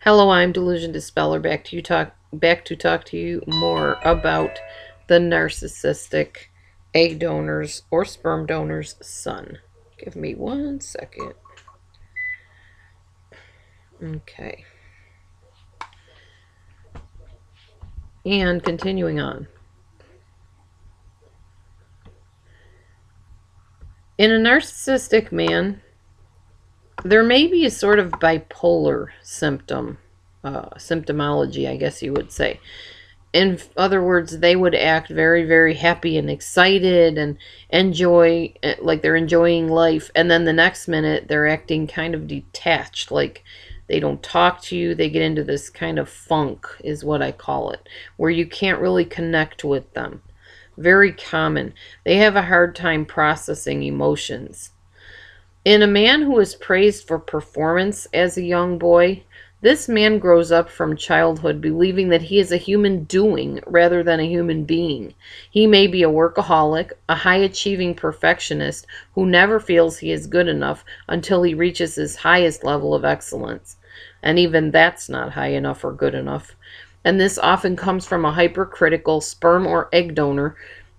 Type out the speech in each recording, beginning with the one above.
Hello, I'm DelusionDispeller, back to talk to you more about the narcissistic egg donor's or sperm donor's son. Give me 1 second. Okay. And continuing on. In a narcissistic man, there may be a sort of bipolar symptomology, I guess you would say. In other words, they would act very, very happy and excited and enjoy, like they're enjoying life. And then the next minute, they're acting kind of detached, like they don't talk to you. They get into this kind of funk, is what I call it, where you can't really connect with them. Very common. They have a hard time processing emotions. In a man who is praised for performance as a young boy, this man grows up from childhood believing that he is a human doing rather than a human being. He may be a workaholic, a high achieving perfectionist who never feels he is good enough until he reaches his highest level of excellence. And even that's not high enough or good enough. And this often comes from a hypercritical sperm or egg donor.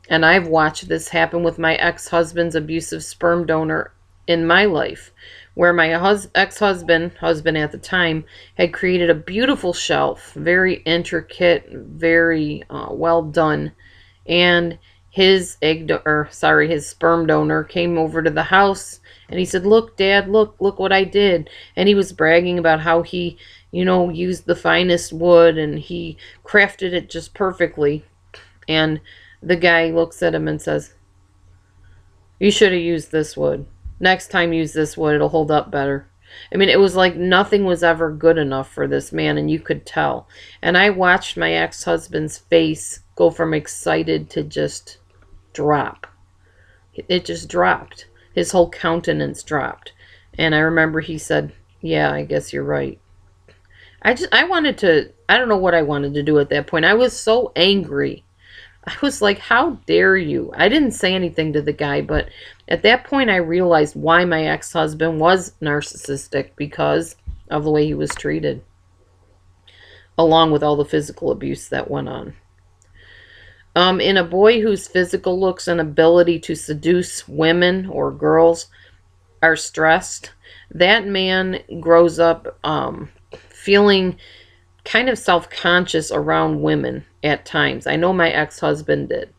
And I've watched this happen with my ex-husband's abusive sperm donor in my life, where my husband at the time, had created a beautiful shelf, very intricate, very well done, and his his sperm donor came over to the house, and he said, "Look, Dad, look what I did," and he was bragging about how he, used the finest wood and he crafted it just perfectly, and the guy looks at him and says, "You should have used this wood. Next time, use this wood. It'll hold up better." I mean, it was like nothing was ever good enough for this man, and you could tell. And I watched my ex-husband's face go from excited to just drop. It just dropped. His whole countenance dropped. And I remember he said, "Yeah, I guess you're right." I don't know what I wanted to do at that point. I was so angry. I was like, how dare you? I didn't say anything to the guy, but at that point I realized why my ex-husband was narcissistic, because of the way he was treated, along with all the physical abuse that went on. In a boy whose physical looks and ability to seduce women or girls are stressed, that man grows up feeling kind of self-conscious around women at times. I know my ex-husband did,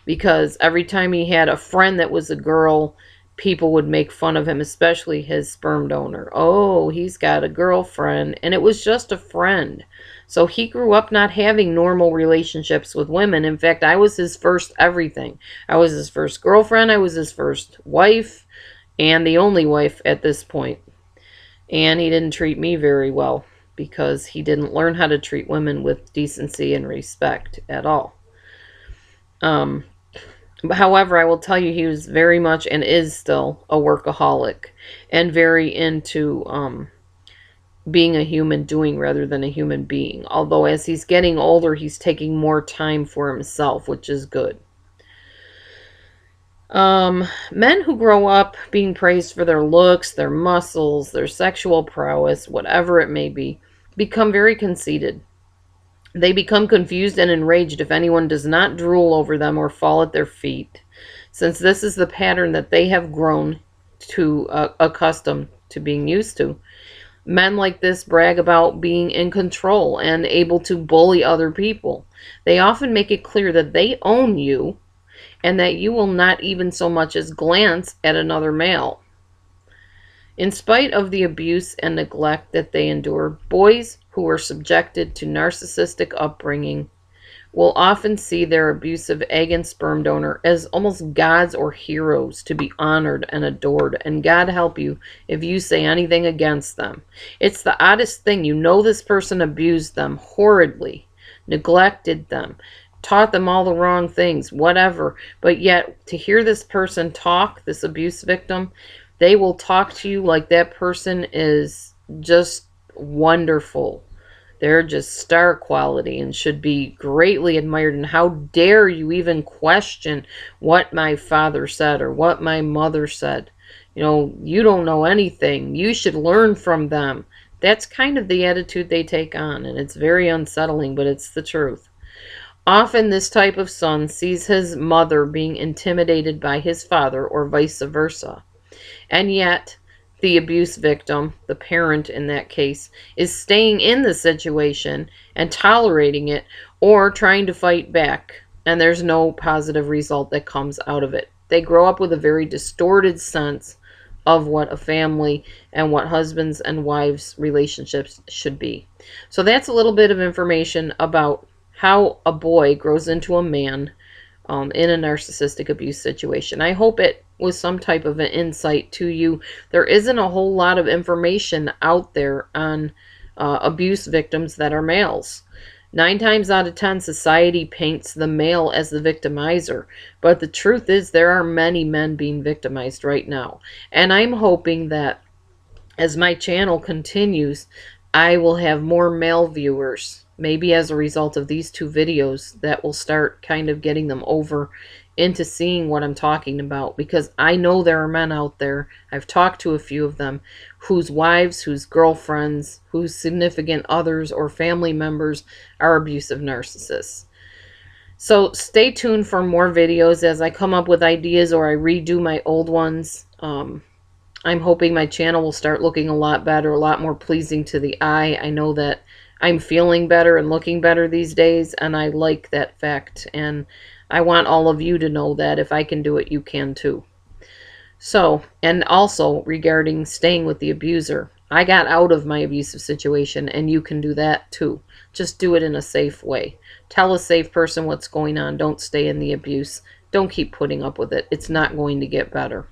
because every time he had a friend that was a girl, people would make fun of him, especially his sperm donor. "Oh, he's got a girlfriend," and it was just a friend. So he grew up not having normal relationships with women. In fact, I was his first everything. I was his first girlfriend, I was his first wife, and the only wife at this point. And he didn't treat me very well, because he didn't learn how to treat women with decency and respect at all. However, I will tell you, he was very much and is still a workaholic, and very into being a human doing rather than a human being. Although as he's getting older, he's taking more time for himself, which is good. Men who grow up being praised for their looks, their muscles, their sexual prowess, whatever it may be, become very conceited. They become confused and enraged if anyone does not drool over them or fall at their feet, since this is the pattern that they have grown to accustomed to being used to. Men like this brag about being in control and able to bully other people. They often make it clear that they own you, and that you will not even so much as glance at another male. In spite of the abuse and neglect that they endure, boys who are subjected to narcissistic upbringing will often see their abusive egg and sperm donor as almost gods or heroes to be honored and adored, and God help you if you say anything against them. It's the oddest thing. You know this person abused them horridly, neglected them, taught them all the wrong things, whatever, but yet to hear this person talk, this abuse victim, they will talk to you like that person is just wonderful. They're just star quality and should be greatly admired. And how dare you even question what my father said or what my mother said? You don't know anything. You should learn from them. That's kind of the attitude they take on, and it's very unsettling, but it's the truth. Often, this type of son sees his mother being intimidated by his father, or vice versa. And yet, the abuse victim, the parent in that case, is staying in the situation and tolerating it or trying to fight back. And there's no positive result that comes out of it. They grow up with a very distorted sense of what a family and what husbands and wives relationships should be. So that's a little bit of information about how a boy grows into a man in a narcissistic abuse situation. I hope it was some type of an insight to you. There isn't a whole lot of information out there on abuse victims that are males. 9 times out of 10, society paints the male as the victimizer. But the truth is, there are many men being victimized right now. And I'm hoping that as my channel continues, I will have more male viewers, maybe as a result of these 2 videos, that will start kind of getting them over into seeing what I'm talking about, because I know there are men out there, I've talked to a few of them, whose wives, whose girlfriends, whose significant others or family members are abusive narcissists. So stay tuned for more videos as I come up with ideas or I redo my old ones. I'm hoping my channel will start looking a lot better, a lot more pleasing to the eye. I know that I'm feeling better and looking better these days, and I like that fact. And I want all of you to know that if I can do it, you can too. So, and also regarding staying with the abuser, I got out of my abusive situation, and you can do that too. Just do it in a safe way. Tell a safe person what's going on. Don't stay in the abuse. Don't keep putting up with it. It's not going to get better.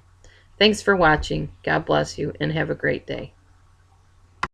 Thanks for watching. God bless you, and have a great day.